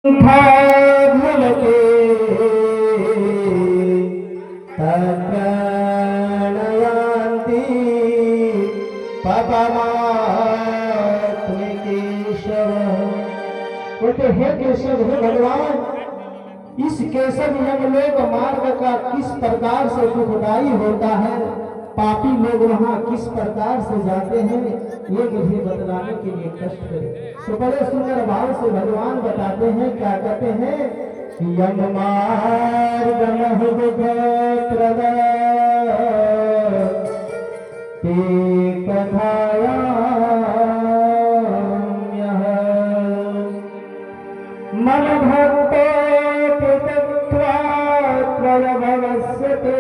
भूलते तत्प्रणयांति पवमात्मे केशव। बोलते हे केशव, हे भगवान, इस केशव यमलोक मार्ग का किस प्रकार से दुखदाई होता है, पापी लोग वहाँ किस प्रकार से जाते हैं, ये मुझे बतलाने के लिए कष्ट करे। तो बड़े सुंदर भाव से भगवान बताते हैं, क्या कहते हैं, यम मार्ग ते कथायाम्यः मन भक्तो त्वयभवस्यते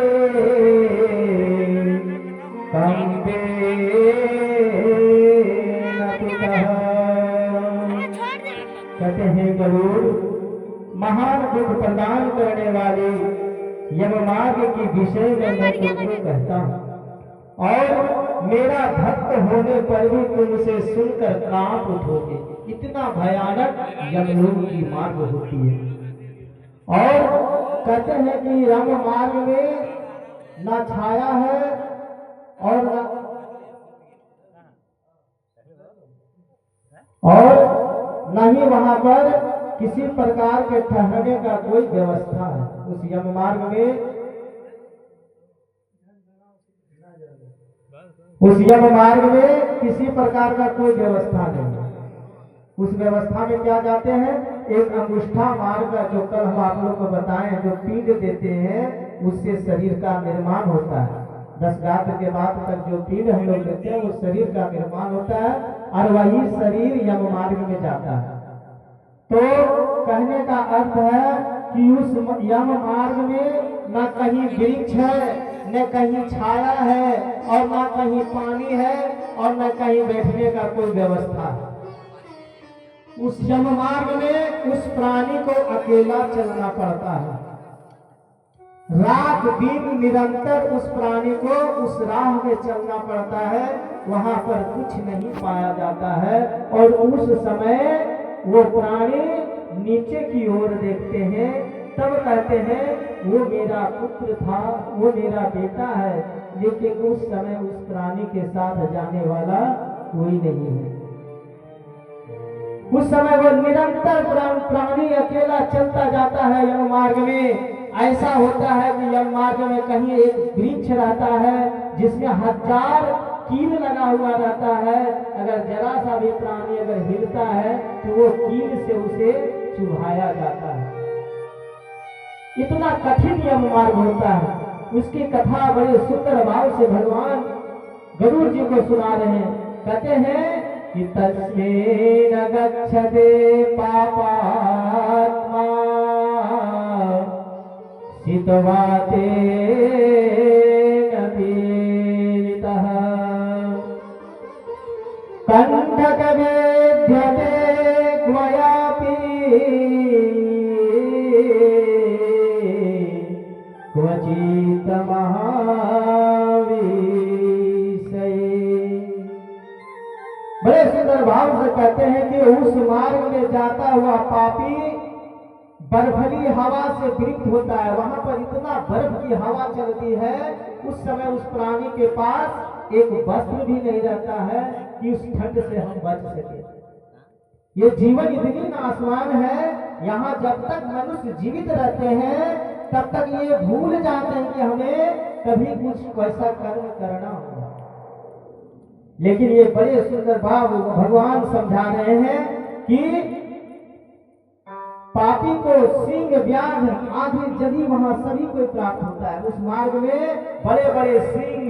कहते हैं गरुड़, महान दुख प्रदान करने वाले यममार्ग की विषय में मैं तुमको कहता हूँ, और मेरा भक्त होने पर भी तुम उसे सुनकर कांप उठोगे। इतना भयानक यमलोक की मार्ग होती है। और कहते हैं कि यम मार्ग में न छाया है और न ही वहां पर किसी प्रकार के ठहरने का कोई व्यवस्था है। उस यम मार्ग में, उस यम मार्ग में किसी प्रकार का कोई व्यवस्था नहीं है। उस व्यवस्था में क्या जाते हैं, एक अंगुष्ठा मार्ग का, जो कल हम आप लोग को बताएं, जो पीठ देते हैं उससे शरीर का निर्माण होता है। 10 गात्र के बाद तक जो पीठ हम लोग देते हैं वो शरीर का निर्माण होता है, और वही शरीर यम मार्ग में जाता है। तो कहने का अर्थ है कि उस यम मार्ग में न कहीं वृक्ष है, न कहीं छाया है, और न कहीं पानी है, और न कहीं बैठने का कोई व्यवस्था है। उस यम मार्ग में उस प्राणी को अकेला चलना पड़ता है। रात दिन निरंतर उस प्राणी को उस राह में चलना पड़ता है। वहां पर कुछ नहीं पाया जाता है, और उस समय वो प्राणी नीचे की ओर देखते हैं, तब कहते हैं वो मेरा पुत्र था, वो मेरा बेटा है, लेकिन उस समय उस प्राणी के साथ जाने वाला कोई नहीं है। उस समय वो निरंतर प्राणी अकेला चलता जाता है यम मार्ग में। ऐसा होता है कि यम मार्ग में कहीं एक वृक्ष रहता है जिसमें 1000 कील लगा हुआ रहता है। अगर जरा सा भी प्राणी अगर हिलता है तो वो कील से उसे चुभाया जाता है। इतना कठिन यम मार्ग होता है। उसकी कथा बड़े सुंदर भाव से भगवान गरुड़ जी को सुना रहे हैं। कहते हैं कि तस्मेन गच्छते पापात्मा सितवाते नपीरितः कंठक वेद्यते ग्वयापि क्वचित् महाविषये। बड़े सुंदर भाव से कहते हैं कि उस मार्ग में जाता हुआ पापी बर्फीली हवा से विरक्त होता है। वहां पर इतना बर्फ की हवा चलती है, उस समय उस प्राणी के पास एक वस्त्र भी नहीं रहता है कि उस ठंड से हम बच सके। ये जीवन इतनी आसान है, यहाँ जब तक मनुष्य जीवित रहते हैं तब तक ये भूल जाते हैं कि हमें कभी कुछ वैसा कर्म करना होगा। लेकिन ये बड़े सुंदर भाव भगवान समझा रहे हैं कि पापी को सिंह व्याघ्र आदि यदि वहां सभी को प्राप्त होता है। उस मार्ग में बड़े बड़े सिंह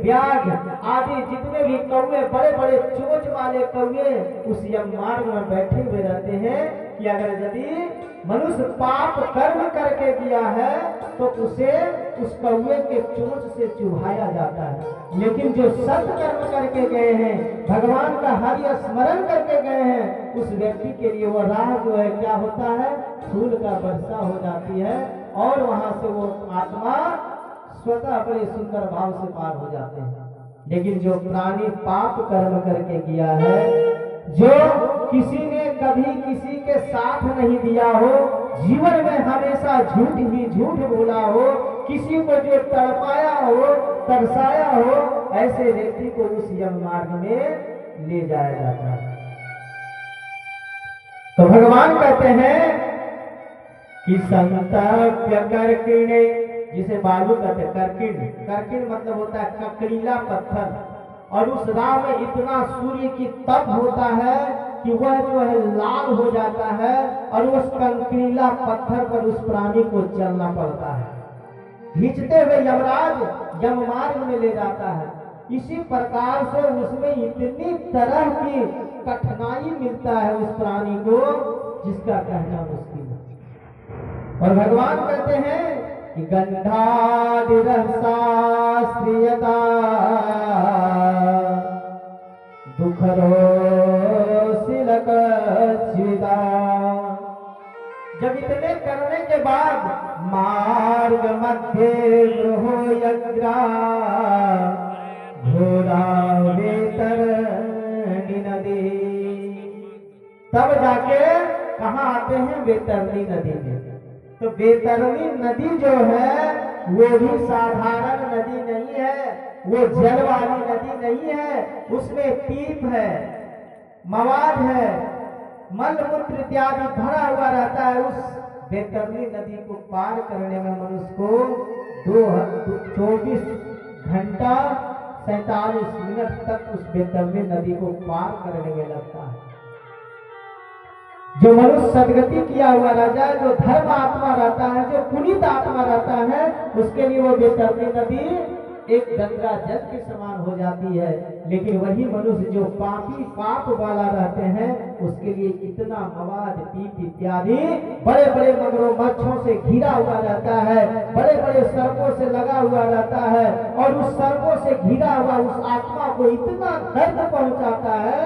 व्याघ्र आदि जितने भी कौवे, बड़े बड़े चोंच वाले कौवे उस यम मार्ग में बैठे हुए रहते हैं कि अगर यदि मनुष्य पाप कर्म करके दिया है तो उसे उस कौवे के चोंच से चुभाया जाता है। लेकिन जो सत कर्म करके गए हैं, भगवान का हरि स्मरण करके गए हैं, उस व्यक्ति के लिए वो राह जो है क्या होता है, फूल का वर्षा हो जाती है, और वहां से वो आत्मा स्वतः बड़े सुंदर भाव से पार हो जाते हैं। लेकिन जो प्राणी पाप कर्म करके किया है, जो किसी ने कभी किसी के साथ नहीं दिया हो, जीवन में हमेशा झूठ ही झूठ बोला हो, किसी को जो तड़पाया हो, तरसाया हो, ऐसे व्यक्ति को उस यम मार्ग में ले जाया जाता है। तो भगवान कहते हैं कि संतप्य कर्किणे, जिसे बालू कहते हैं, कर्किण, कर्किण मतलब होता है ककड़ीला पत्थर, और उस राह में इतना सूर्य की तप होता है कि वह जो है लाल हो जाता है, और उस कंकरीला पत्थर पर उस प्राणी को चलना पड़ता है। खींचते हुए यमराज यम मार्ग में ले जाता है। इसी प्रकार से उसमें इतनी तरह की कठिनाई मिलता है उस प्राणी को, जिसका कहना मुश्किल है। और भगवान कहते हैं कि गंधादिरह शास्त्रीयता दुखरो सिलक चिदा। जब इतने करने के बाद मार्ग मध्य ग्रहो यज्ञा घोड़ा वेतर नदी, तब जाके कहाँ आते हैं? वैतरणी नदी में। तो वैतरणी नदी जो है वो भी साधारण नदी नहीं है, वो जल वाली नदी नहीं है, उसमें पीप है, मवाद है, मल मूत्र इत्यादि भरा हुआ रहता है। उस वैतरणी नदी को पार करने में मनुष्य को 24 घंटा 47 मिनट तक उस वैतरणी नदी को पार करने में लगता है। जो मनुष्य सदगति किया हुआ राजा, जो धर्म आत्मा रहता है, जो पुनीत आत्मा रहता है, उसके लिए वो वैतरणी नदी एक गंगा जल के समान हो जाती है। लेकिन वही मनुष्य जो पापी पाप वाला रहते हैं, उसके लिए इतना मवाद पीप इत्यादि बड़े बड़े मगरमच्छों से घिरा हुआ रहता है, बड़े बड़े सर्पों से लगा हुआ रहता है, और उस सर्पों से घिरा हुआ उस आत्मा को इतना दर्द पहुंचाता है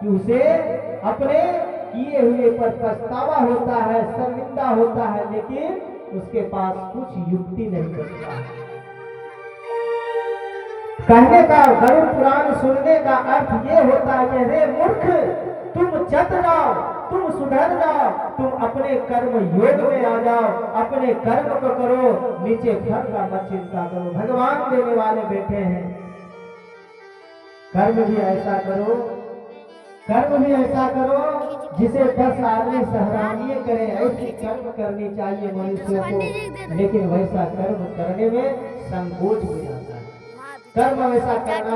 कि उसे अपने किए हुए पर पछतावा होता है, शर्मिंदा होता है, लेकिन उसके पास कुछ युक्ति नहीं बचता है। कहने का, गरुड़ पुराण सुनने का अर्थ ये होता है कि हे मूर्ख, तुम चत जाओ, तुम सुधर जाओ, तुम अपने कर्म योग में आ जाओ, अपने कर्म को करो, नीचे फल का मत चिंता करो। भगवान देने वाले बैठे हैं, कर्म भी ऐसा करो, कर्म भी ऐसा करो जिसे 10 आदमी सराहनीय करें। ऐसी कर्म करनी चाहिए मनुष्य को, लेकिन वैसा कर्म करने में संकोच हो जाता है। कर्म वैसा करना